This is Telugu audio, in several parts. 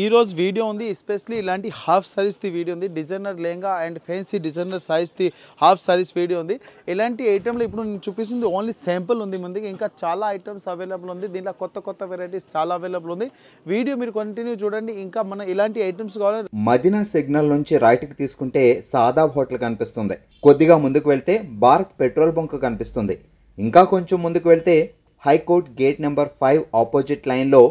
ఈ రోజు వీడియో ఉంది ఎస్పెషల్లీ ఇలాంటి హాఫ్ సారీస్ ది వీడియో ఉంది designer lehenga and fancy designer saris the half saris video ఉంది ఇలాంటి ఐటెంలో ఇప్పుడు నేను చూపిస్తుంది ఓన్లీ శాంపుల్ ఉంది ముందుకి ఇంకా చాలా ఐటమ్స్ అవైలబుల్ ఉంది దీంట్లో కొత్త వెరైటీస్ చాలా అవైలబుల్ ఉంది వీడియో మీరు కంటిన్యూ చూడండి ఇంకా మన ఇలాంటి ఐటమ్స్ కావాలి మదీనా సిగ్నల్ నుంచి రైట్ కి తీసుకుంటే సాదాబ్ హోటల్ కనిపిస్తుంది కొద్దిగా ముందుకు వెళ్తే భారత్ పెట్రోల్ బంక్ కనిపిస్తుంది ఇంకా కొంచెం ముందుకు వెళ్తే హైకోర్ట్ గేట్ నెంబర్ 5 ఆపోజిట్ లైన్లో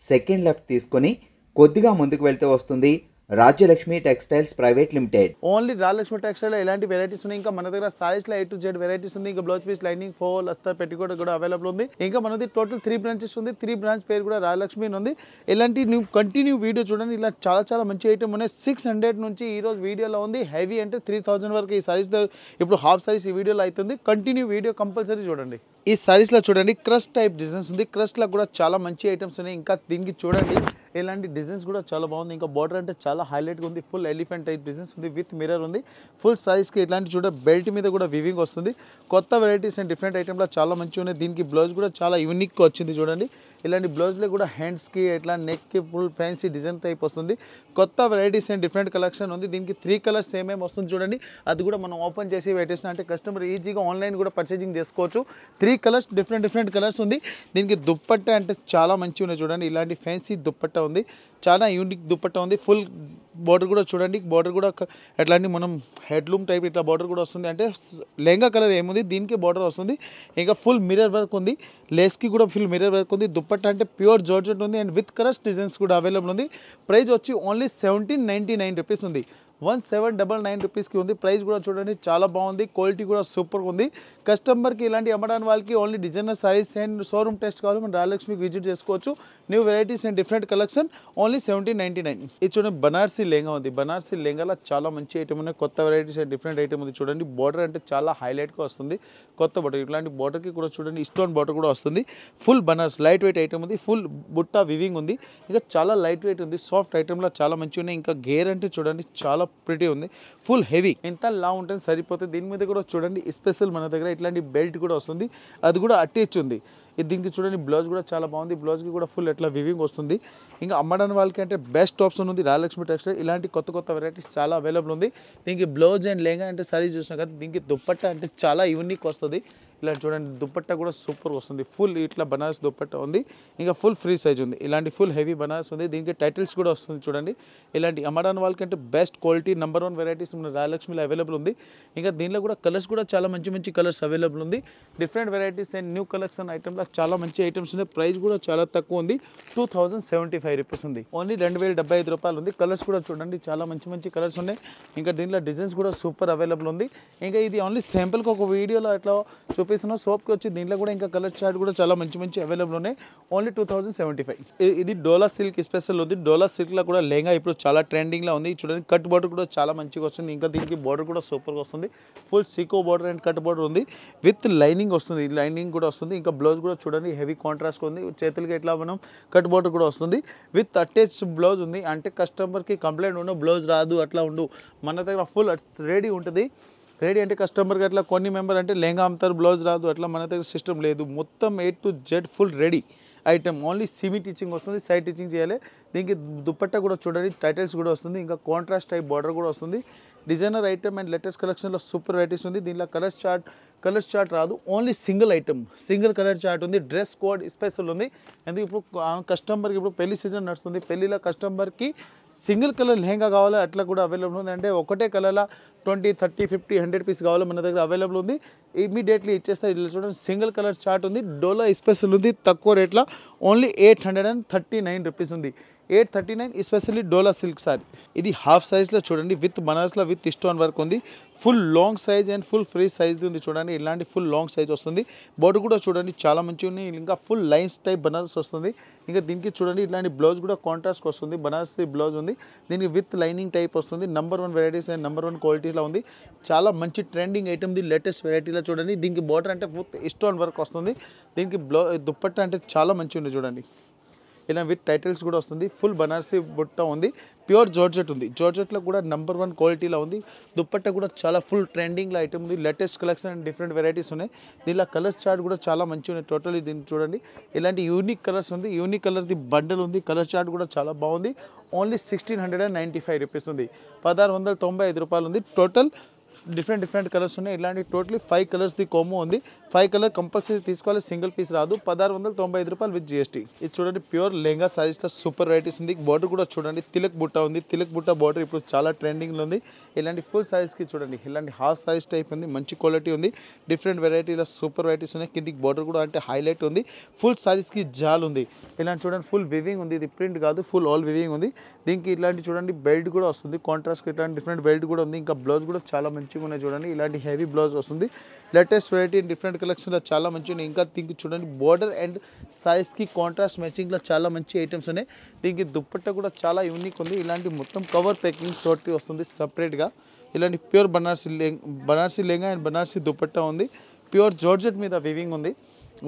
సెకండ్ లెఫ్ట్ తీసుకొని కొద్దిగా ముందుకు వెళ్తే వస్తుంది Rajyalakshmi textiles private limited only Rajyalakshmi textile ఇలాంటి వెరైటీస్ ఉన్నాయి ఇంకా మన దగ్గర సారీస్ లో A to Z వెరైటీస్ ఉంది ఇంకా బ్లౌజ్ పీస్ లైనింగ్ ఫోల్ అస్తర్ పెట్టికోట్ కూడా అవైలబుల్ ఉంది ఇంకా మనది టోటల్ 3 బ్రాంచెస్ ఉంది 3 బ్రాంచ్ పేరు కూడా రాజ్యలక్ష్మి ఉంది ఇలాంటి నువ్వు కంటిన్యూ వీడియో చూడండి ఇలా చాలా మంచి ఐటమ్ ఉన్నాయి 600 నుంచి ఈ రోజు వీడియోలో ఉంది హెవీ అంటే 3000 వరకు ఈ సారీస్ ఇప్పుడు హాఫ్ సారీస్ ఈ వీడియోలో అవుతుంది కంటిన్యూ వీడియో కంపల్సరీ చూడండి ఈ సారీస్ లో చూడండి క్రష్ టైప్ డిజైన్స్ ఉంది క్రష్ లో కూడా చాలా మంచి ఐటమ్స్ ఉన్నాయి ఇంకా దీనికి చూడండి ఇలాంటి డిజైన్స్ కూడా చాలా బాగుంది ఇంకా బార్డర్ అంటే చాలా హైలైట్గా ఉంది ఫుల్ ఎలిఫెంట్ టైప్ డిజైన్స్ ఉంది విత్ మిర్రర్ ఉంది ఫుల్ సైజ్కి ఇలాంటి చూడ బెల్ట్ మీద కూడా వివింగ్ వస్తుంది కొత్త వెరైటీస్ అండ్ డిఫరెంట్ ఐటమ్లో చాలా మంచిగా ఉన్నాయి దీనికి బ్లౌజ్ కూడా చాలా యూనిక్గా వచ్చింది చూడండి ఇలాంటి బ్లౌజ్లో కూడా హ్యాండ్స్కి ఇట్లా నెక్కి ఫుల్ ఫ్యాన్సీ డిజైన్ టైప్ వస్తుంది కొత్త వెరైటీస్ అండ్ డిఫరెంట్ కలెక్షన్ ఉంది దీనికి 3 కలర్స్ సేమ్ వస్తుంది చూడండి అది కూడా మనం ఓపెన్ చేసి పెట్టేసిన అంటే కస్టమర్ ఈజీగా ఆన్లైన్ కూడా పర్చేజింగ్ చేసుకోవచ్చు 3 కలర్స్ డిఫరెంట్ కలర్స్ ఉంది దీనికి దుప్పట్ట అంటే చాలా మంచిగా ఉన్నాయి చూడండి ఇలాంటి ఫ్యాన్సీ దుప్పట్ట ఉంది చాలా యూనిక్ దుప్పట్ట ఉంది ఫుల్ బార్డర్ కూడా చూడండి బార్డర్ కూడా ఎట్లాంటి మనం హెడ్లూమ్ టైప్ ఇట్లా బార్డర్ కూడా వస్తుంది అంటే లెహంగా కలర్ ఏముంది దీనికి బార్డర్ వస్తుంది ఇంకా ఫుల్ మిర్రర్ వర్క్ ఉంది లేస్కి కూడా ఫుల్ మిర్రర్ వర్క్ ఉంది దుప్పట్ట అంటే ప్యూర్ జార్జెట్ ఉంది అండ్ విత్ కలర్స్ డిజైన్స్ కూడా అవైలబుల్ ఉంది ప్రైస్ వచ్చి ఓన్లీ 1799 రూపీస్ ఉంది 1799 రూపీస్కి ఉంది ప్రైస్ కూడా చూడండి చాలా బాగుంది క్వాలిటీ కూడా సూపర్గా ఉంది కస్టమర్కి ఇలాంటి అమ్మడానికి వాళ్ళకి only designer saris and showroom test కావాలి మనం రాజలక్ష్మికి విజిట్ చేసుకోవచ్చు new varieties and different collection only 1799 ఇది చూడండి బనారసీ లెహంగా ఉంది బనారసీ లెహంగాలో చాలా మంచి ఐటమ్ ఉన్నాయి కొత్త వెరైటీస్ అండ్ డిఫరెంట్ ఐటమ్ ఉంది చూడండి బార్డర్ అంటే చాలా హైలైట్గా వస్తుంది కొత్త బార్డర్ ఇట్లాంటి బార్డర్కి కూడా చూడండి స్టోన్ బార్డర్ కూడా వస్తుంది full Banaras light weight item ఉంది ఫుల్ బుట్ట వివింగ్ ఉంది ఇంకా చాలా లైట్ వెయిట్ ఉంది సాఫ్ట్ ఐటమ్లో చాలా మంచిగా ఉన్నాయి ఇంకా గేర్ అంటే చూడండి చాలా ప్రిటీ ఉంది ఫుల్ హెవీ ఎంత లా ఉంటుంది సరిపోతుంది దీని మీద కూడా చూడండి స్పెషల్ మన దగ్గర ఇట్లాంటి బెల్ట్ కూడా వస్తుంది అది కూడా అటాచ్ ఉంది దీనికి చూడండి బ్లౌజ్ కూడా చాలా బాగుంది బ్లౌజ్కి కూడా ఫుల్ ఎట్లా వివింగ్ వస్తుంది ఇంకా అమ్మడానికి వాళ్ళకి అంటే బెస్ట్ ఆప్షన్ ఉంది రాజలక్ష్మి టెక్స్టైల్ ఇలాంటి కొత్త వెరైటీస్ చాలా అవైలబుల్ ఉంది దీనికి బ్లౌజ్ అండ్ లెహంగా అంటే సారీ చూసినా కదా దీనికి దుప్పట్ట అంటే చాలా యూనిక్ వస్తుంది ఇలా చూడండి దుప్పట్ట కూడా సూపర్ వస్తుంది ఫుల్ ఇట్లా బనారస్ దుప్పట్ట ఉంది ఇంకా ఫుల్ ఫ్రీ సైజ్ ఉంది ఇలాంటి ఫుల్ హెవీ బనారస్ ఉంది దీనికి టైటిల్స్ కూడా వస్తుంది చూడండి ఇలాంటి అమ్మడానికి వాళ్ళకంటే బెస్ట్ క్వాలిటీ నెంబర్ 1 వెరైటీస్ మన రాజలక్ష్మిలో అవైలబుల్ ఉంది ఇంకా దీనిలో కూడా కలర్స్ కూడా చాలా మంచి కలర్స్ అవైలబుల్ ఉంది different varieties and new collection ఐటమ్లో చాలా మంచి ఐటమ్స్ ఉన్నాయి ప్రైస్ కూడా చాలా తక్కువ ఉంది 2075 రూపీస్ ఉంది ఓన్లీ 2075 రూపాయలు ఉంది కలర్స్ కూడా చూడండి చాలా మంచి కలర్స్ ఉన్నాయి ఇంకా దీనిలో డిజైన్స్ కూడా సూపర్ అవైలబుల్ ఉంది ఇంకా ఇది ఓన్లీ శాంపుల్కి ఒక వీడియోలో అట్లా చూపిస్తున్నాం సోప్కి వచ్చి దీంట్లో కూడా ఇంకా కలర్ చార్ట్ కూడా చాలా మంచి అవైలబుల్ ఉన్నాయి ఓన్లీ 2075 ఇది డోలా సిల్క్ స్పెషల్ ఉంది డోలా సిల్క్లో కూడా లెహంగా ఇప్పుడు చాలా ట్రెండింగ్లో ఉంది చూడండి కట్ బార్డర్ కూడా చాలా మంచిగా వస్తుంది ఇంకా దీనికి బార్డర్ కూడా సూపర్గా వస్తుంది ఫుల్ సీకో బార్డర్ అండ్ కట్ బార్డర్ ఉంది విత్ లైనింగ్ వస్తుంది లైనింగ్ కూడా వస్తుంది ఇంకా బ్లౌజ్ కూడా చూడండి హెవీ కాంట్రాస్ట్ ఉంది చేతులకి ఇట్లా మనం కట్ బార్డర్ కూడా వస్తుంది విత్ అటాచ్ బ్లౌజ్ ఉంది అంటే కస్టమర్కి కంప్లైంట్ ఉండవు బ్లౌజ్ రాదు అట్లా ఉండు మన దగ్గర ఫుల్ రెడీ ఉంటుంది రెడీ అంటే కస్టమర్కి అట్లా కొన్ని మెంబర్ అంటే లెహంగా అమ్ముతారు బ్లౌజ్ రాదు అట్లా మన దగ్గర సిస్టమ్ లేదు మొత్తం A to Z full ready item only Simi teaching వస్తుంది సైడ్ టీచింగ్ చేయాలి దీనికి దుప్పట్ట కూడా చూడండి టైటిల్స్ కూడా వస్తుంది ఇంకా కాంట్రాస్ట్ టైప్ బార్డర్ కూడా వస్తుంది డిజైనర్ ఐటమ్ అండ్ లేటెస్ట్ కలెక్షన్లో సూపర్ వెరైటీస్ ఉంది దీంట్లో కలర్స్ చార్ట్ రాదు only single item single colour chart ఉంది డ్రెస్ కోడ్ స్పెషల్ ఉంది ఎందుకు ఇప్పుడు కస్టమర్కి ఇప్పుడు పెళ్లి సీజన్ నడుస్తుంది పెళ్లిలో కస్టమర్కి సింగిల్ కలర్ లెహంగా కావాలి అట్లా కూడా అవైలబుల్ ఉంది అంటే ఒకటే కలర్లో 20, 30, 50, 100 పీస్ కావాలి మన దగ్గర అవైలబుల్ ఉంది ఇమీడియట్లీ ఇచ్చేస్తారు ఇట్లా చూడండి సింగిల్ కలర్ చార్ట్ ఉంది డోలా స్పెషల్ ఉంది తక్కువ రేట్లో ఓన్లీ 839 రూపీస్ ఉంది 839 ఎస్పెషల్లీ డోలా సిల్క్ సారీ ఇది హాఫ్ సైజ్లో చూడండి విత్ బనారస్లో విత్ స్టోన్ వర్క్ ఉంది full long size and full free size ఉంది చూడండి ఇలాంటి ఫుల్ లాంగ్ సైజ్ వస్తుంది బోర్డు కూడా చూడండి చాలా మంచిగా ఉన్నాయి ఇంకా ఫుల్ లైన్స్ టైప్ బనారస్ వస్తుంది ఇంకా దీనికి చూడండి ఇలాంటి బ్లౌజ్ కూడా కాంట్రాస్ట్ వస్తుంది బనారస్ బ్లౌజ్ ఉంది దీనికి విత్ లైనింగ్ టైప్ వస్తుంది నెంబర్ 1 వెరైటీస్ అండ్ నెంబర్ 1 క్వాలిటీలో ఉంది చాలా మంచి ట్రెండింగ్ ఐటమ్ ది లేటెస్ట్ వెరైటీలో చూడండి దీనికి బోర్డర్ అంటే విత్ స్టోన్ వర్క్ వస్తుంది దీనికి దుప్పట్ట అంటే చాలా మంచిగా ఉంది చూడండి ఇలా విత్ టైటిల్స్ కూడా వస్తుంది. ఫుల్ బనారసి బుట్ట ఉంది, ప్యూర్ జార్జెట్ ఉంది. జార్జెట్లో కూడా నంబర్ 1 క్వాలిటీలో ఉంది. దుప్పట్ట కూడా చాలా ఫుల్ ట్రెండింగ్లో ఐటమ్ ఉంది. Latest collection and different varieties ఉన్నాయి. దీనిలో కలర్స్ చార్ట్ కూడా చాలా మంచిగా ఉన్నాయి. టోటల్లీ దీన్ని చూడండి, ఇలాంటి యూనిక్ కలర్స్ ఉంది. యూనిక్ కలర్ది బండల్ ఉంది. కలర్ చార్ట్ కూడా చాలా బాగుంది. ఓన్లీ 1695 రూపీస్ ఉంది. 1695 రూపాయలు ఉంది. టోటల్ డిఫరెంట్ కలర్స్ ఉన్నాయి. ఇలాంటి టోటలీ 5 కలర్స్ది కోమో ఉంది. 5 కలర్ కంపల్సరీ తీసుకోవాలి, సింగిల్ పీస్ రాదు. 1695 రూపాయలు విత్ జిఎస్టీ. ఇది చూడండి, ప్యూర్ లెహంగా సారీస్లో సూపర్ వెరైటీస్ ఉంది. బార్డర్ కూడా చూడండి, తిలక్ బుట్ట ఉంది. తిలక్ బుట్ట బార్డర్ ఇప్పుడు చాలా ట్రెండింగ్లో ఉంది. ఇలాంటి ఫుల్ సారీస్కి చూడండి, ఇలాంటి హాఫ్ సారీస్ టైప్ ఉంది. మంచి క్వాలిటీ ఉంది. డిఫరెంట్ వెరైటీలో సూపర్ వెరైటీస్ ఉన్నాయి. కిందికి బార్డర్ కూడా అంటే హైలైట్ ఉంది. ఫుల్ సారీస్కి జాల్ ఉంది. ఇలాంటి చూడండి, ఫుల్ వివింగ్ ఉంది. ఇది ప్రింట్ కాదు, ఫుల్ ఆల్ వివింగ్ ఉంది. దీనికి ఇలాంటి చూడండి బెల్ట్ కూడా వస్తుంది. కాంట్రాస్ట్కి ఇట్లాంటి డిఫరెంట్ బెల్ట్ కూడా ఉంది. ఇంకా బ్లౌజ్ కూడా చాలా మంచిగా ఉన్నాయి. చూడండి, ఇలాంటి హెవీ బ్లౌజ్ వస్తుంది. లేటెస్ట్ వెరైటీ డిఫరెంట్ కలెక్షన్లో చాలా మంచిగా ఉన్నాయి. ఇంకా దీనికి చూడండి, బోర్డర్ అండ్ సైజ్కి కాంట్రాస్ట్ మ్యాచింగ్లో చాలా మంచి ఐటమ్స్ ఉన్నాయి. దీనికి దుప్పట్ట కూడా చాలా యూనిక్ ఉంది. ఇలాంటి మొత్తం కవర్ ప్యాకింగ్ తోటి వస్తుంది సపరేట్గా. ఇలాంటి ప్యూర్ బనారసి లెహంగా అండ్ బనారసి దుప్పట్ట ఉంది. ప్యూర్ జార్జెట్ మీద వివింగ్ ఉంది.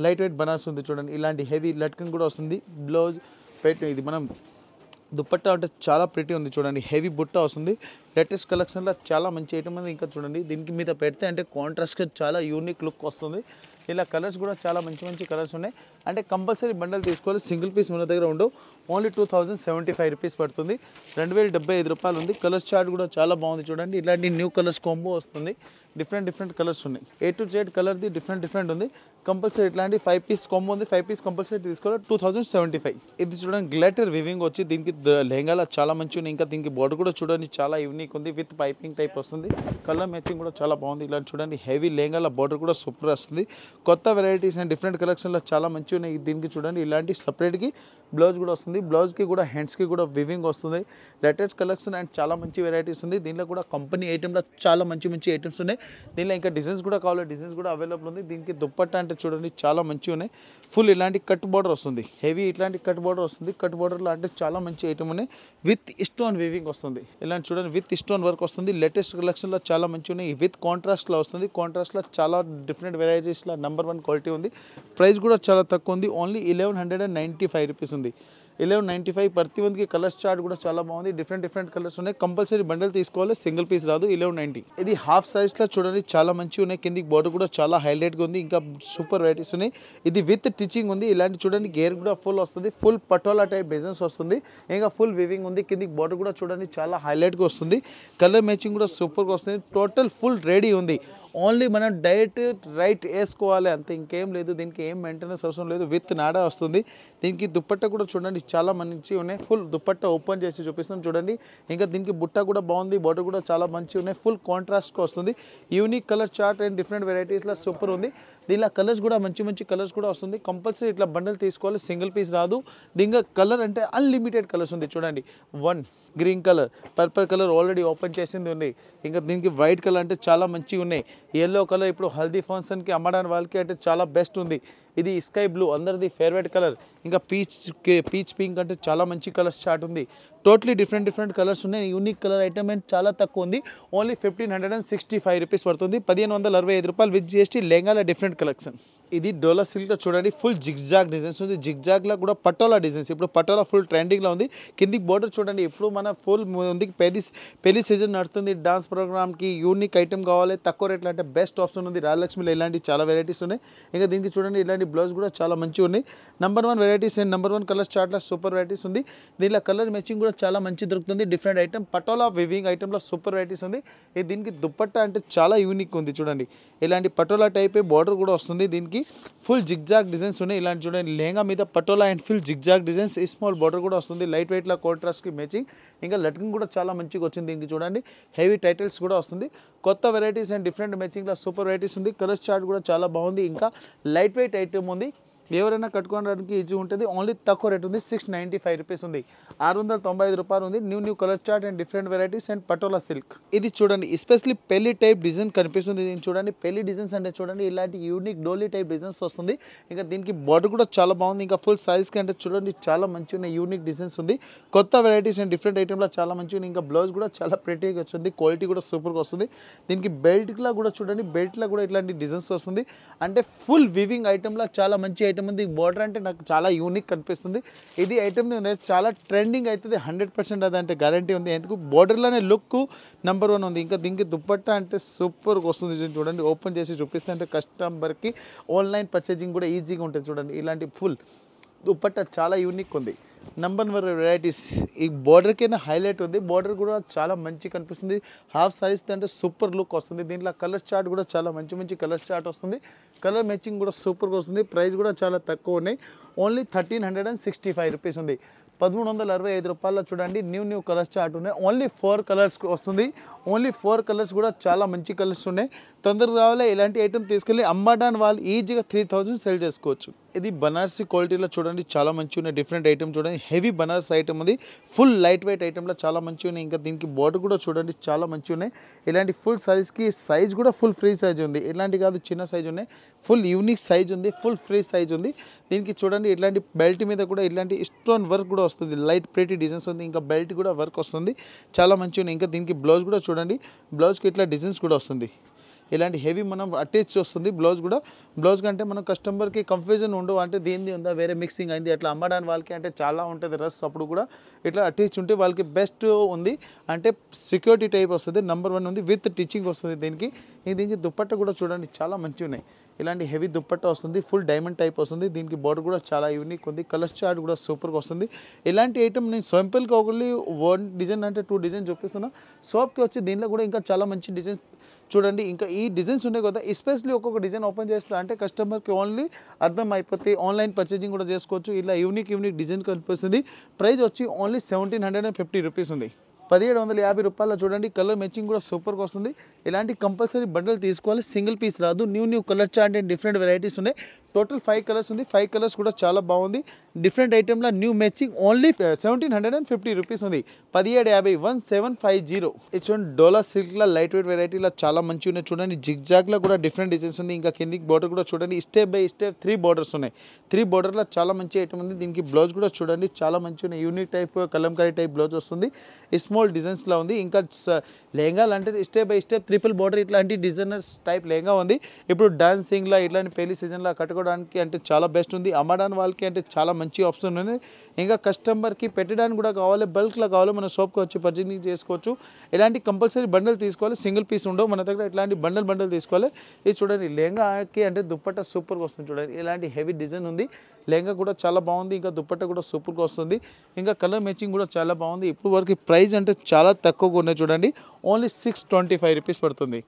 లైట్ వెయిట్ బనారసి ఉంది. చూడండి, ఇలాంటి హెవీ లట్కన్ కూడా వస్తుంది. బ్లౌజ్ ఇది మనం దుప్పట్ట అంటే చాలా ప్రిటీ ఉంది. చూడండి, హెవీ బుట్ట వస్తుంది. లేటెస్ట్ కలెక్షన్లో చాలా మంచి ఐటమ్ ఉంది. ఇంకా చూడండి, దీనికి మీద పెడితే అంటే కాంట్రాస్ట్గా చాలా యూనిక్ లుక్ వస్తుంది. ఇలా కలర్స్ కూడా చాలా మంచి కలర్స్ ఉన్నాయి. అంటే కంపల్సరీ బండల్ తీసుకోవాలి, సింగిల్ పీస్ మన దగ్గర ఉండవు. ఓన్లీ 2075 రూపీస్ పడుతుంది. 2075 రూపాయలు ఉంది. కలర్స్ చార్ట్ కూడా చాలా బాగుంది. చూడండి, ఇలాంటి న్యూ కలర్స్ కాంబో వస్తుంది. డిఫరెంట్ కలర్స్ ఉన్నాయి. A to Z కలర్ది డిఫరెంట్ ఉంది. కంపల్సరీ ఇట్లాంటి 5 పీస్ కాంబో ఉంది. 5 పీస్ కంపల్సరీ తీసుకోవాలి. 2075. ఇది చూడండి, గ్లిటర్ వివింగ్ వచ్చి దీనికి లెహంగాలో చాలా మంచి ఉన్నాయి. ఇంకా దీనికి బోర్డర్ కూడా చూడండి చాలా యూనిక్ ఉంది. విత్ పైపింగ్ టైప్ వస్తుంది. కలర్ మ్యాచింగ్ కూడా చాలా బాగుంది. ఇలాంటి చూడండి, హెవీ లెహంగాల బోర్డర్ కూడా సూపర్ వస్తుంది. కొత్త వెరైటీస్ అండ్ డిఫరెంట్ కలెక్షన్లో చాలా మంచిగా ఉన్నాయి. దీనికి చూడండి, ఇలాంటి సపరేట్కి బ్లౌజ్ కూడా వస్తుంది. బ్లౌజ్కి కూడా హ్యాండ్స్కి కూడా వివింగ్ వస్తుంది. లేటెస్ట్ కలెక్షన్ అండ్ చాలా మంచి వెరైటీస్ ఉంది. దీనిలో కూడా కంపెనీ ఐటెంలో చాలా మంచి ఐటమ్స్ ఉన్నాయి. దీనిలో ఇంకా డిజైన్స్ కూడా కావాలి, డిజైన్స్ కూడా అవైలబుల్ ఉంది. దీనికి దుప్పట్ట అంటే చూడండి చాలా మంచిగా ఉన్నాయి. ఫుల్ ఇలాంటి కట్ బార్డర్ వస్తుంది. హెవీ ఇట్లాంటి కట్ బార్డర్ వస్తుంది. కట్ బార్డర్లో అంటే చాలా మంచి ఐటమ్ ఉన్నాయి. విత్ స్టోన్ వివింగ్ వస్తుంది. ఇలాంటి చూడండి, విత్ స్టోన్ వర్క్ వస్తుంది. లేటెస్ట్ కలెక్షన్లో చాలా మంచిగా ఉన్నాయి. విత్ కాంట్రాస్ట్లో వస్తుంది. కాంట్రాస్ట్లో చాలా డిఫరెంట్ వెరైటీస్లో నంబర్ 1 క్వాలిటీ ఉంది. ప్రైస్ కూడా చాలా తక్కువ ఉంది. ఓన్లీ 1195 రూపీస్ ఉంది. 1195 ప్రతి మందికి. కలర్స్ చార్ట్ కూడా చాలా బాగుంది. డిఫరెంట్ కలర్స్ ఉన్నాయి. కంపల్సరీ బండల్ తీసుకోవాలి, సింగిల్ పీస్ రాదు. 1190. ఇది హాఫ్ సైజ్లో చూడండి చాలా మంచిగా ఉన్నాయి. కిందికి బోర్డర్ కూడా చాలా హైలైట్గా ఉంది. ఇంకా సూపర్ వెరైటీస్ ఉన్నాయి. ఇది విత్ టిచింగ్ ఉంది. ఇలాంటి చూడండి, గేర్ కూడా ఫుల్ వస్తుంది. ఫుల్ పటోలా టైప్ డిజైన్స్ వస్తుంది. ఇంకా ఫుల్ వివింగ్ ఉంది. కిందికి బోర్డర్ కూడా చూడండి చాలా హైలైట్గా వస్తుంది. కలర్ మ్యాచింగ్ కూడా సూపర్గా వస్తుంది. టోటల్ ఫుల్ రెడీ ఉంది. ఓన్లీ మనం డైరెక్ట్ రైట్ వేసుకోవాలి అంతే, ఇంకేం లేదు. దీనికి ఏం మెయింటెనెన్స్ అవసరం లేదు. విత్ నాడా వస్తుంది. దీనికి దుప్పట్ట కూడా చూడండి చాలా మంచి ఉన్నాయి. ఫుల్ దుప్పట్ట ఓపెన్ చేసి చూపిస్తాం చూడండి. ఇంకా దీనికి బుట్ట కూడా బాగుంది. బోర్డర్ కూడా చాలా మంచిగా ఉన్నాయి. ఫుల్ కాంట్రాస్ట్గా వస్తుంది. Unique colour chart and different వెరైటీస్లో సూపర్ ఉంది. దీనిలో కలర్స్ కూడా మంచి కలర్స్ కూడా వస్తుంది. కంపల్సరీ ఇట్లా బండల్ తీసుకోవాలి, సింగిల్ పీస్ రాదు. దీనిగా కలర్ అంటే అన్లిమిటెడ్ కలర్స్ ఉంది. చూడండి, 1 green colour, purple colour already open చేసింది ఉంది. ఇంకా దీనికి వైట్ కలర్ అంటే చాలా మంచిగా ఉన్నాయి. ఎల్లో కలర్ ఇప్పుడు హల్దీ ఫంక్షన్కి అమ్మడానికి వాళ్ళకి అంటే చాలా బెస్ట్ ఉంది. ఇది స్కై బ్లూ అందరిది ఫేవరెట్ కలర్. ఇంకా పీచ్ పింక్ అంటే చాలా మంచి కలర్స్ చార్ట్ ఉంది. టోటలీ డిఫరెంట్ కలర్స్ ఉన్నాయి. యూనిక్ కలర్ ఐటమ్ అండ్ చాలా తక్కువ ఉంది. ఓన్లీ 1565 రూపీస్ పడుతుంది. 1565 రూపాయలు విత్ జిఎస్టీ. లెహంగాల డిఫరెంట్ కలెక్షన్. ఇది డోలా సిల్క్ చూడండి, ఫుల్ జిగ్జాగ్ డిజైన్స్ ఉంది. జిగ్జాగ్లో కూడా పటోలా డిజైన్స్. ఇప్పుడు పటోలా ఫుల్ ట్రెండింగ్లో ఉంది. కిందికి బోర్డర్ చూడండి, ఇప్పుడు మన ఫుల్ ముందుకి పెళ్లి సీజన్ నడుతుంది. డాన్స్ ప్రోగ్రామ్కి యూనిక్ ఐటమ్ కావాలి, తక్కువ రేట్లో అంటే బెస్ట్ ఆప్షన్ ఉంది. రాజలక్ష్మిలో ఇలాంటి చాలా వెరైటీస్ ఉన్నాయి. ఇంకా దీనికి చూడండి, ఇలాంటి బ్లౌజ్ కూడా చాలా మంచిగా ఉన్నాయి. Number 1 varieties and number 1 colours చార్ట్లో సూపర్ వెరైటీస్ ఉంది. దీనిలో కలర్ మ్యాచింగ్ కూడా చాలా మంచి దొరుకుతుంది. డిఫరెంట్ ఐటమ్ పటోలా వివింగ్ ఐటమ్లో సూపర్ వెరైటీస్ ఉంది. దీనికి దుప్పట్ట అంటే చాలా యూనిక్ ఉంది. చూడండి, ఇలాంటి పటోలా టైప్ బార్డర్ కూడా వస్తుంది. దీనికి ఫుల్ జిగ్జాగ్ డిజైన్స్ ఉన్నాయి. ఇలాంటి చూడండి, లెహంగా మీద patola and full zigzag designs. Small border కూడా వస్తుంది. లైట్ వెయిట్లో కాంట్రాస్ట్కి మ్యాచింగ్. ఇంకా లట్కింగ్ కూడా చాలా మంచిగా వచ్చింది. దీనికి చూడండి, హెవీ టైటిల్స్ కూడా వస్తుంది. కొత్త వెరైటీస్ అండ్ డిఫరెంట్ మ్యాచింగ్లో సూపర్ వెరైటీస్ ఉంది. కలర్స్ చార్ట్ కూడా చాలా బాగుంది. ఇంకా లైట్ వెయిట్ ఐటమ్ ఉంది. ఎవరైనా కట్టుకోవడానికి ఈజీ ఉంటుంది. ఓన్లీ తక్కువ రేట్ ఉంది. 695 రూపీస్ ఉంది. 695 రూపాయలు ఉంది. New colour chart and different varieties and patola silk. ఇది చూడండి, ఎస్పెషల్లీ పెళ్లి టైప్ డిజైన్ కనిపిస్తుంది. దీన్ని చూడండి, పెళ్లి డిజైన్స్ అంటే చూడండి ఇలాంటి యూనిక్ డోలీ టైప్ డిజైన్స్ వస్తుంది. ఇంకా దీనికి బార్డర్ కూడా చాలా బాగుంది. ఇంకా ఫుల్ సైజ్కి అంటే చూడండి చాలా మంచి ఉన్న యూనిక్ డిజైన్స్ ఉంది. కొత్త వెరైటీస్ అండ్ డిఫరెంట్ ఐటమ్లో చాలా మంచి ఉంది. ఇంకా బ్లౌజ్ కూడా చాలా ప్రిటీగా వచ్చింది. క్వాలిటీ కూడా సూపర్గా వస్తుంది. దీనికి బెల్ట్లో కూడా చూడండి, బెల్ట్లో కూడా ఇట్లాంటి డిజైన్స్ వస్తుంది. అంటే ఫుల్ వివింగ్ ఐటమ్లో చాలా మంచి ఐటమ్ ఐటమ్ ఉంది. బోర్డర్ అంటే నాకు చాలా యూనిక్ కనిపిస్తుంది. ఇది ఐటమ్ ఉంది చాలా ట్రెండింగ్ అవుతుంది 100% అదంటే గ్యారంటీ ఉంది. ఎందుకు బోర్డర్లోనే లుక్ నెంబర్ 1 ఉంది. ఇంకా దీనికి దుప్పట్టా అంటే సూపర్గా వస్తుంది. చూడండి ఓపెన్ చేసి చూపిస్తే అంటే కస్టమర్కి ఆన్లైన్ పర్చేజింగ్ కూడా ఈజీగా ఉంటుంది. చూడండి ఇలాంటి ఫుల్ దుప్పట్టా చాలా యూనిక్ ఉంది. Number 1 varieties. ఈ బోర్డర్కైనా హైలైట్ ఉంది. బోర్డర్ కూడా చాలా మంచి కనిపిస్తుంది. హాఫ్ సైజ్ అంటే సూపర్ లుక్ వస్తుంది. దీంట్లో కలర్ చార్ట్ కూడా చాలా మంచి కలర్ చార్ట్ వస్తుంది. కలర్ మ్యాచింగ్ కూడా సూపర్గా వస్తుంది. ప్రైస్ కూడా చాలా తక్కువ ఉన్నాయి. ఓన్లీ 1365 రూపీస్ ఉంది. 1365 రూపాయల్లో చూడండి న్యూ కలర్స్ చార్ట్ ఉన్నాయి. ఓన్లీ 4 కలర్స్ వస్తుంది. ఓన్లీ 4 కలర్స్ కూడా చాలా మంచి కలర్స్ ఉన్నాయి. తొందరగా రావాలి. ఇలాంటి ఐటమ్ తీసుకెళ్ళి అమ్మడానికి వాళ్ళు ఈజీగా 3000 సెల్ చేసుకోవచ్చు. ఇది బనారసి క్వాలిటీలో చూడండి చాలా మంచి ఉన్నాయి. డిఫరెంట్ ఐటమ్ చూడండి హెవీ బనారస్ ఐటమ్ ఉంది. ఫుల్ లైట్ వెయిట్ ఐటమ్లో చాలా మంచి ఉన్నాయి. ఇంకా దీనికి బోర్డర్ కూడా చూడండి చాలా మంచి ఉన్నాయి. ఇలాంటి ఫుల్ సైజ్కి సైజ్ కూడా ఫుల్ ఫ్రీ సైజ్ ఉంది. ఇలాంటి కాదు చిన్న సైజ్ ఉన్నాయి. ఫుల్ యూనిక్ సైజ్ ఉంది. ఫుల్ ఫ్రీ సైజ్ ఉంది. దీనికి చూడండి ఇట్లాంటి బెల్ట్ మీద కూడా ఇలాంటి స్టోన్ వర్క్ కూడా వస్తుంది. లైట్ ప్రిటీ డిజైన్స్ ఉంది. ఇంకా బెల్ట్ కూడా వర్క్ వస్తుంది. చాలా మంచి ఉన్నాయి. ఇంకా దీనికి బ్లౌజ్ కూడా చూడండి బ్లౌజ్కి ఇట్లా డిజైన్స్ కూడా వస్తుంది. ఇలాంటి హెవీ మనం అటాచ్ వస్తుంది. బ్లౌజ్ కంటే మనం కస్టమర్కి కన్ఫ్యూజన్ ఉండవు. అంటే దీనిది ఉందా వేరే మిక్సింగ్ అయింది అట్లా అమ్మడానికి వాళ్ళకి అంటే చాలా ఉంటుంది రస్. అప్పుడు కూడా ఇట్లా అటాచ్ ఉంటే వాళ్ళకి బెస్ట్ ఉంది. అంటే సెక్యూరిటీ టైప్ వస్తుంది. నెంబర్ 1 ఉంది. విత్ టిచ్చింగ్ వస్తుంది. దీనికి దుప్పట్ట కూడా చూడండి చాలా మంచి ఉన్నాయి. ఇలాంటి హెవీ దుప్పట్ట వస్తుంది. ఫుల్ డైమండ్ టైప్ వస్తుంది. దీనికి బోర్డర్ కూడా చాలా యూనిక్ ఉంది. కలర్ చార్ట్ కూడా సూపర్గా వస్తుంది. ఇలాంటి ఐటమ్ నేను సింపుల్గా ఒకటి 1 డిజైన్ అంటే 2 డిజైన్ చూపిస్తున్నా. షాప్కి వచ్చి దీంట్లో కూడా ఇంకా చాలా మంచి డిజైన్ చూడండి. ఇంకా ఈ డిజైన్స్ ఉన్నాయి కదా ఎస్పెషల్లీ ఒక్కొక్క డిజైన్ ఓపెన్ చేస్తా అంటే కస్టమర్కి ఓన్లీ అర్థం అయిపోతే ఆన్లైన్ పర్చేజింగ్ కూడా చేసుకోవచ్చు. ఇలా యూనిక్ డిజైన్ కనిపిస్తుంది. ప్రైస్ వచ్చి ఓన్లీ 1750 రూపీస్ ఉంది. 1750 రూపాయలు చూడండి. కలర్ మ్యాచింగ్ కూడా సూపర్గా వస్తుంది. ఇలాంటి కంపల్సరీ బండల్ తీసుకోవాలి. సింగిల్ పీస్ రాదు. New colour chart and different varieties ఉన్నాయి. టోటల్ 5 కలర్స్ ఉంది. 5 కలర్స్ కూడా చాలా బాగుంది. డిఫరెంట్ ఐటెంలో న్యూ మ్యాచింగ్ ఓన్లీ 1750 రూపీస్ ఉంది. 1750 1750. ఇది చూడండి డోలా సిల్క్లో లైట్ వెయిట్ వెరైటీలో చాలా మంచి ఉన్నాయి. చూడండి జిగ్జాగ్లో కూడా డిఫరెంట్ డిజైన్స్ ఉంది. ఇంకా కిందికి బోర్డర్ కూడా చూడండి స్టెప్ బై స్టెప్ 3 బోర్డర్స్ ఉన్నాయి. 3 బోర్డర్లో చాలా మంచి ఐటమ్ ఉంది. దీనికి బ్లౌజ్ కూడా చూడండి చాలా మంచి ఉన్నాయి. Unique type Kalamkari type blouse వస్తుంది. స్మాల్ డిజైన్స్లో ఉంది. ఇంకా లెహంగాలు అంటే step by step triple border ఇట్లాంటి డిజైనర్స్ టైప్ లెహంగా ఉంది. ఇప్పుడు డాన్సింగ్లో ఇట్లాంటి పెళ్లి సీజన్లో కట్టుకోవడానికి అంటే చాలా బెస్ట్ ఉంది. అమ్మడానికి వాళ్ళకి అంటే చాలా మంచి ఆప్షన్ ఉంది. ఇంకా కస్టమర్కి పెట్టడానికి కూడా కావాలి. బల్క్లో కావాలి మన షాప్కి వచ్చి పర్చేసింగ్ చేసుకోవచ్చు. ఇలాంటి కంపల్సరీ బండల్ తీసుకోవాలి. సింగిల్ పీస్ ఉండవు మన దగ్గర. ఇట్లాంటి బండల్ తీసుకోవాలి. ఇది చూడండి లెహంగాకి అంటే దుప్పట్టా సూపర్గా వస్తుంది. చూడండి ఇలాంటి హెవీ డిజైన్ ఉంది. లెహంగా కూడా చాలా బాగుంది. ఇంకా దుప్పట్టా కూడా సూపర్గా వస్తుంది. ఇంకా కలర్ మ్యాచింగ్ కూడా చాలా బాగుంది. ఇప్పుడు వరకు ప్రైస్ అంటే చాలా తక్కువగా ఉన్నాయి. చూడండి ఓన్లీ 625 రూపీస్ పడుతుంది.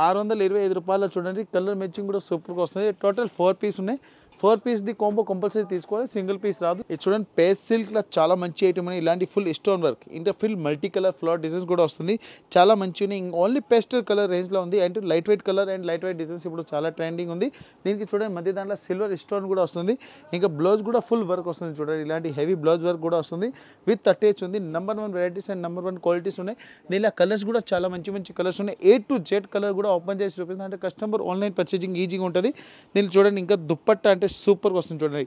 625 రూపాయలు చూడండి. కలర్ మ్యాచింగ్ కూడా సూపర్గా వస్తుంది. టోటల్ 4 పీస్ ఉన్నాయి. 4 పీస్ది కాంబో కంపల్సరీ తీసుకోవాలి. సింగిల్ పీస్ రాదు. ఇది చూడండి పేస్ట్ సిల్క్లో చాలా మంచి ఐటమ్ అని ఇలాంటి ఫుల్ స్టోన్ వర్క్ ఇంకా full multi colour flower designs కూడా వస్తుంది. చాలా మంచి ఉన్నాయి. ఓన్లీ పేస్టల్ కలర్ రేంజ్లో ఉంది. అంటే light weight colour and light weight designs ఇప్పుడు చాలా ట్రెండింగ్ ఉంది. దీనికి చూడండి మధ్య దాంట్లో సిల్వర్ స్టోన్ కూడా వస్తుంది. ఇంకా బ్లౌజ్ కూడా ఫుల్ వర్క్ వస్తుంది. చూడండి ఇలాంటి హెవీ బ్లౌజ్ వర్క్ కూడా వస్తుంది. విత్ అటాచ్ ఉంది. Number 1 varieties and number 1 qualities ఉన్నాయి. దీనిలో కలర్స్ కూడా చాలా మంచి కలర్స్ ఉన్నాయి. A to Z కలర్ కూడా ఓపెన్ చేసి చూపిస్తుంది. అంటే కస్టమర్ ఆన్లైన్ పర్చేజింగ్ ఈజీగా ఉంటుంది. దీనికి చూడండి ఇంకా దుప్పట్టా అంటే సూపర్గా వస్తుంది. చూడండి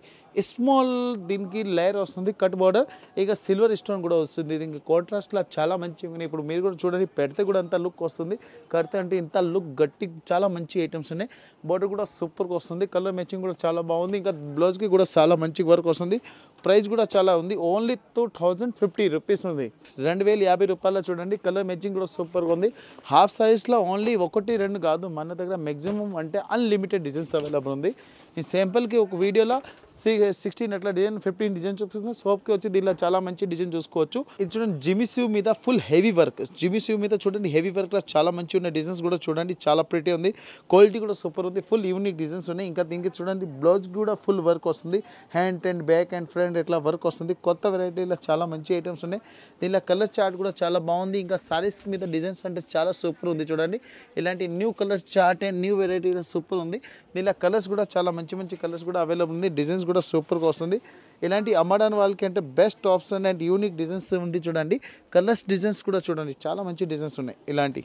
స్మాల్ దీనికి లేయర్ వస్తుంది. కట్ బార్డర్ ఇక సిల్వర్ స్టోన్ కూడా వస్తుంది. దీనికి కాంట్రాస్ట్లో చాలా మంచిగా ఉన్నాయి. ఇప్పుడు మీరు కూడా చూడండి పెడితే కూడా అంత లుక్ వస్తుంది. కడితే అంటే ఇంత లుక్ గట్టి చాలా మంచి ఐటమ్స్ ఉన్నాయి. బార్డర్ కూడా సూపర్గా వస్తుంది. కలర్ మ్యాచింగ్ కూడా చాలా బాగుంది. ఇంకా బ్లౌజ్కి కూడా చాలా మంచి వర్క్ వస్తుంది. ప్రైస్ కూడా చాలా ఉంది. ఓన్లీ 2050 రూపీస్ ఉంది. 2050 రూపాయలు చూడండి. కలర్ మ్యాచింగ్ కూడా సూపర్గా ఉంది. హాఫ్ సైజ్లో ఓన్లీ 1 2 కాదు మన దగ్గర మ్యాక్సిమం అంటే అన్లిమిటెడ్ డిజైన్స్ అవైలబుల్ ఉంది. ఈ శాంపుల్కి ఒక వీడియోలో 16 అట్లా డిజైన్ 15 డిజైన్ చూపిస్తుంది. షాప్కి వచ్చి దీనిలో చాలా మంచి డిజైన్ చూసుకోవచ్చు. ఇది చూడండి జిమిసివ్ మీద ఫుల్ హెవీ వర్క్. జిమిసివ్ మీద చూడండి హెవీ వర్క్లో చాలా మంచి ఉన్న డిజైన్స్ కూడా చూడండి చాలా ప్రిటీ ఉంది. క్వాలిటీ కూడా సూపర్ ఉంది. ఫుల్ యూనిక్ డిజైన్స్ ఉన్నాయి. ఇంకా దీనికి చూడండి బ్లౌజ్ కూడా ఫుల్ వర్క్ వస్తుంది. Hand and back and front ఇట్లా వర్క్ వస్తుంది. కొత్త వెరైటీలో చాలా మంచి ఐటమ్స్ ఉన్నాయి. దీనిలో కలర్ చార్ట్ కూడా చాలా బాగుంది. ఇంకా సారీస్ మీద డిజైన్స్ అంటే చాలా సూపర్ ఉంది. చూడండి ఇలాంటి new colour chart and new వెరైటీలో సూపర్ ఉంది. దీనిలో కలర్స్ కూడా చాలా మంచి కలర్స్ కూడా అవైలబుల్ ఉంది. డిజైన్స్ కూడా సూపర్గా వస్తుంది. ఇలాంటి అమ్మడానికి వాళ్ళకి అంటే best option and unique designs ఉంది. చూడండి కలర్స్ డిజైన్స్ కూడా చూడండి చాలా మంచి డిజైన్స్ ఉన్నాయి. ఇలాంటి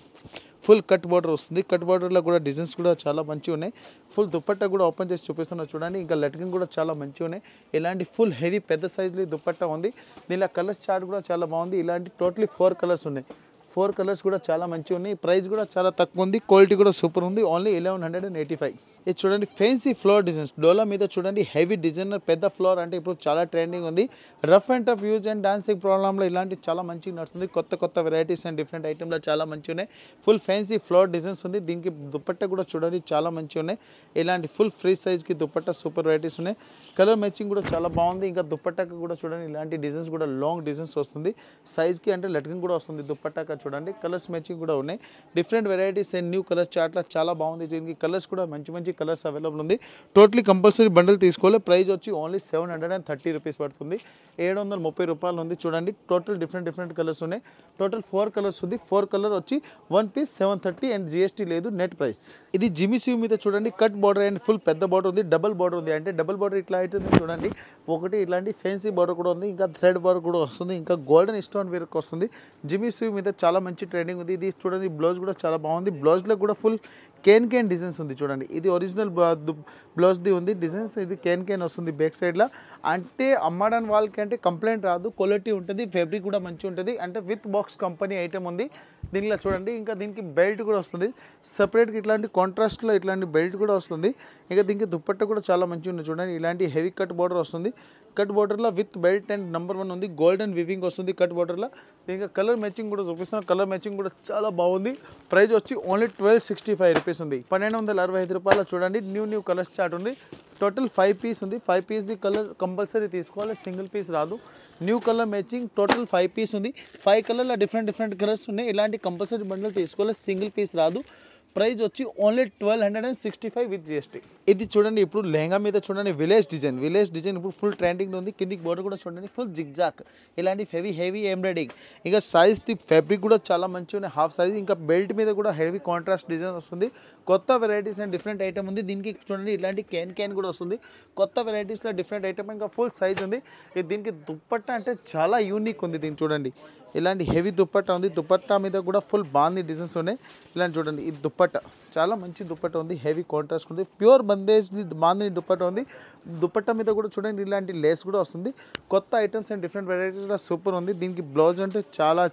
ఫుల్ కట్ బార్డర్ వస్తుంది. కట్ బార్డర్లో కూడా డిజైన్స్ కూడా చాలా మంచిగా ఉన్నాయి. ఫుల్ దుప్పట్టా కూడా ఓపెన్ చేసి చూపిస్తున్నా చూడండి. ఇంకా లట్కిన్ కూడా చాలా మంచిగా ఉన్నాయి. ఇలాంటి ఫుల్ హెవీ పెద్ద సైజులో దుప్పట్టా ఉంది. దీనిలో కలర్స్ చార్ట్ కూడా చాలా బాగుంది. ఇలాంటి టోటలీ 4 కలర్స్ ఉన్నాయి. 4 కలర్స్ కూడా చాలా మంచిగా ఉన్నాయి. ప్రైస్ కూడా చాలా తక్కువ ఉంది. క్వాలిటీ కూడా సూపర్ ఉంది. ఓన్లీ 1185. ఇది చూడండి ఫ్యాన్సీ ఫ్లోర్ డిజైన్స్ డోలా మీద చూడండి హెవీ డిజైనర్ పెద్ద ఫ్లోర్ అంటే ఇప్పుడు చాలా ట్రెండింగ్ ఉంది. Rough and tough use and dancing ప్రోగ్రామ్లో ఇలాంటి చాలా మంచిగా నడుస్తుంది. కొత్త వెరైటీస్ అండ్ డిఫరెంట్ ఐటెంలో చాలా మంచిగా ఉన్నాయి. ఫుల్ ఫ్యాన్సీ ఫ్లోర్ డిజైన్స్ ఉంది. దీనికి దుపట్టా కూడా చూడండి చాలా మంచిగా ఉన్నాయి. ఇలాంటి ఫుల్ ఫ్రీ సైజ్కి దుపట్టా సూపర్ వెరైటీస్ ఉన్నాయి. కలర్ మ్యాచింగ్ కూడా చాలా బాగుంది. ఇంకా దుపట్టాకి కూడా చూడండి ఇలాంటి డిజైన్స్ కూడా లాంగ్ డిజైన్స్ వస్తుంది. సైజ్కి అంటే లట్కన్ కూడా వస్తుంది. దుపట్టాక చూడండి కలర్స్ మ్యాచింగ్ కూడా ఉన్నాయి. Different varieties and new colours చార్ట్లో చాలా బాగుంది. దీనికి కలర్స్ కూడా మంచి కలర్స్ అవైలబుల్ ఉంది. టోటలీ కంపల్సరీ బండిల్ తీసుకోవాలి. ప్రైస్ వచ్చి ఓన్లీ 730 రూపీస్ పడుతుంది. 730 రూపాయలు ఉంది. చూడండి టోటల్ డిఫరెంట్ కలర్స్ ఉన్నాయి. టోటల్ 4 కలర్స్ ఉంది. 4 కలర్ వచ్చి 1 పీస్ 730 అండ్ జిఎస్టీ లేదు. Net price. ఇది జిమ్మి సీవ్ మీద చూడండి కట్ బార్డర్ అండ్ ఫుల్ పెద్ద బార్డర్ ఉంది. డబుల్ బార్డర్ ఉంది. అంటే డబుల్ బార్డర్ ఇట్లా అవుతుంది చూడండి. ఒకటి ఇట్లాంటి ఫ్యాన్సీ బార్డర్ కూడా ఉంది. ఇంకా థ్రెడ్ బార్డర్ కూడా వస్తుంది. ఇంకా గోల్డెన్ స్టోన్ వర్క్ వస్తుంది. జిమ్మి సీవ్ మీద చాలా మంచి ట్రెండింగ్ ఉంది. ఇది చూడండి బ్లౌజ్ కూడా చాలా బాగుంది. బ్లౌజ్లో కూడా ఫుల్ కేన్ డిజైన్స్ ఉంది చూడండి. ఇది ఒరిజినల్ బ్లౌజ్ది ఉంది డిజైన్స్. ఇది కేన్ వస్తుంది బ్యాక్ సైడ్లో. అంటే అమ్మడానికి వాళ్ళకి అంటే కంప్లైంట్ రాదు. క్వాలిటీ ఉంటుంది. ఫ్యాబ్రిక్ కూడా మంచిగా ఉంటుంది. అంటే విత్ బాక్స్ కంపెనీ ఐటమ్ ఉంది దీనిలో చూడండి. ఇంకా దీనికి బెల్ట్ కూడా వస్తుంది సపరేట్గా. ఇట్లాంటి కాంట్రాస్ట్లో ఇట్లాంటి బెల్ట్ కూడా వస్తుంది. ఇంకా దీనికి దుపట్టా కూడా చాలా మంచిగా ఉంది చూడండి. ఇలాంటి హెవీ కట్ బార్డర్ వస్తుంది. కట్ బార్డర్లో విత్ బెల్ట్ అండ్ నెంబర్ 1 ఉంది. గోల్డెన్ వివింగ్ వస్తుంది కట్ బార్డర్లో. ఇంకా కలర్ మ్యాచింగ్ కూడా చూపిస్తున్నాను. కలర్ మ్యాచింగ్ కూడా చాలా బాగుంది. ప్రైస్ వచ్చి ఓన్లీ 1265 రూపీస్ ఉంది. 1265 రూపాయలు చూడండి. న్యూ కలర్స్ చార్ట్ ఉంది. టోటల్ 5 పీస్ ఉంది. 5 పీస్ది కలర్ కంపల్సరీ తీసుకోవాలి. సింగిల్ పీస్ రాదు. New colour matching total 5 piece ఉంది. 5 కలర్లో డిఫరెంట్ కలర్స్ ఉన్నాయి. ఇలాంటి కంపల్సరీ బండిల్ తీసుకోవాలి. సింగిల్ పీస్ రాదు. ప్రైస్ వచ్చి ఓన్లీ 1265 విత్ జిఎస్టీ. ఇది చూడండి ఇప్పుడు లెహంగా మీద చూడండి విలేజ్ డిజైన్ ఇప్పుడు ఫుల్ ట్రెండింగ్ ఉంది. కిందికి బోర్డర్ కూడా చూడండి ఫుల్ జిగ్జాక్. ఇలాంటి హెవీ ఎంబ్రాయిడింగ్. ఇంకా సైజ్ది ఫ్యాబ్రిక్ కూడా చాలా మంచిగా ఉన్నాయి. Half size. ఇంకా బెల్ట్ మీద కూడా హెవీ కాంట్రాస్ట్ డిజైన్ వస్తుంది. కొత్త వెరైటీస్ అండ్ డిఫరెంట్ ఐటమ్ ఉంది. దీనికి చూడండి ఇలాంటి క్యాన్ కూడా వస్తుంది. కొత్త వెరైటీస్లో డిఫరెంట్ ఐటమ్. ఇంకా ఫుల్ సైజ్ ఉంది. దీనికి దుపట్టా అంటే చాలా యూనిక్ ఉంది. దీన్ని చూడండి ఇలాంటి హెవీ దుపట్టా ఉంది. దుపట్టా మీద కూడా ఫుల్ బాంది డిజైన్స్ ఉన్నాయి. ఇలాంటి చూడండి ఇది దుపట్టా చాలా మంచి దుపట్టా ఉంది. హెవీ కాంట్రాస్ట్ ఉంది. ప్యూర్ బందేజ్ బాంది దుపట్టా ఉంది. దుపట్టా మీద కూడా చూడండి ఇలాంటి లేస్ కూడా వస్తుంది. కొత్త ఐటమ్స్ అండ్ డిఫరెంట్ వెరైటీస్లో సూపర్ ఉంది. దీనికి బ్లౌజ్ అంటే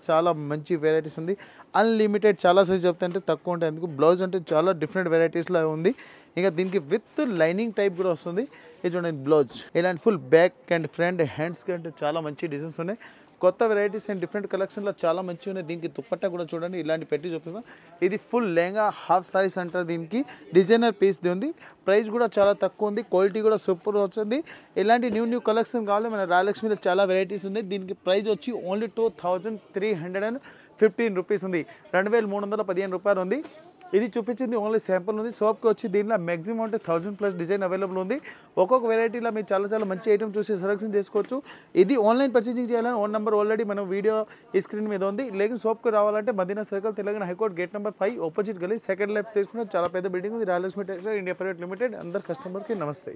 చాలా మంచి వెరైటీస్ ఉంది. అన్లిమిటెడ్ చాలా సైజ్ చెప్తాంటే తక్కువ ఉంటాయి. ఎందుకు బ్లౌజ్ అంటే చాలా డిఫరెంట్ వెరైటీస్లో ఉంది. ఇంకా దీనికి విత్ లైనింగ్ టైప్ కూడా వస్తుంది. ఇది చూడండి బ్లౌజ్ ఇలాంటి ఫుల్ బ్యాక్ అండ్ ఫ్రంట్ హ్యాండ్స్కి అంటే చాలా మంచి డిజైన్స్ ఉన్నాయి. కొత్త వెరైటీస్ అండ్ డిఫరెంట్ కలెక్షన్లో చాలా మంచిగా ఉన్నాయి. దీనికి దుపట్టా కూడా చూడండి ఇలాంటి పెట్టి చూపిస్తాం. ఇది ఫుల్ లెహంగా హాఫ్ సైజ్ అంటారు. దీనికి డిజైనర్ పీస్ది ఉంది. ప్రైస్ కూడా చాలా తక్కువ ఉంది. క్వాలిటీ కూడా సూపర్ వచ్చింది. ఇలాంటి న్యూ కలెక్షన్ కావాలి మన రాయలక్ష్మిలో చాలా వెరైటీస్ ఉన్నాయి. దీనికి ప్రైస్ వచ్చి ఓన్లీ 2315 రూపీస్ ఉంది. 2315 రూపాయలు ఉంది. ఇది చూపించింది ఓన్లీ శాంపుల్ ఉంది. షాప్కి వచ్చి దీనిలో మ్యాక్సిమం అంటే 1000+ డిజైన్ అవైలబుల్ ఉంది. ఒక్కొక్క వెరైటీలో మీరు చాలా మంచి ఐటమ్ చూసి సెలెక్షన్ చేసుకోవచ్చు. ఇది ఆన్లైన్ పర్చేసింగ్ చేయాలని ఓన్ నెంబర్ ఆల్రెడీ మనం వీడియో ఈ స్క్రీన్ మీద ఉంది. లేకపోతే షాప్కి రావాలంటే Madina circle Telangana high court gate number 5 opposite గలీ సెకండ్ లెఫ్ట్ తీసుకుని చాలా పెద్ద బిల్డింగ్ ఉంది. Rayalakshmi textile India private limited. అందరు కస్టమర్కి నమస్తే.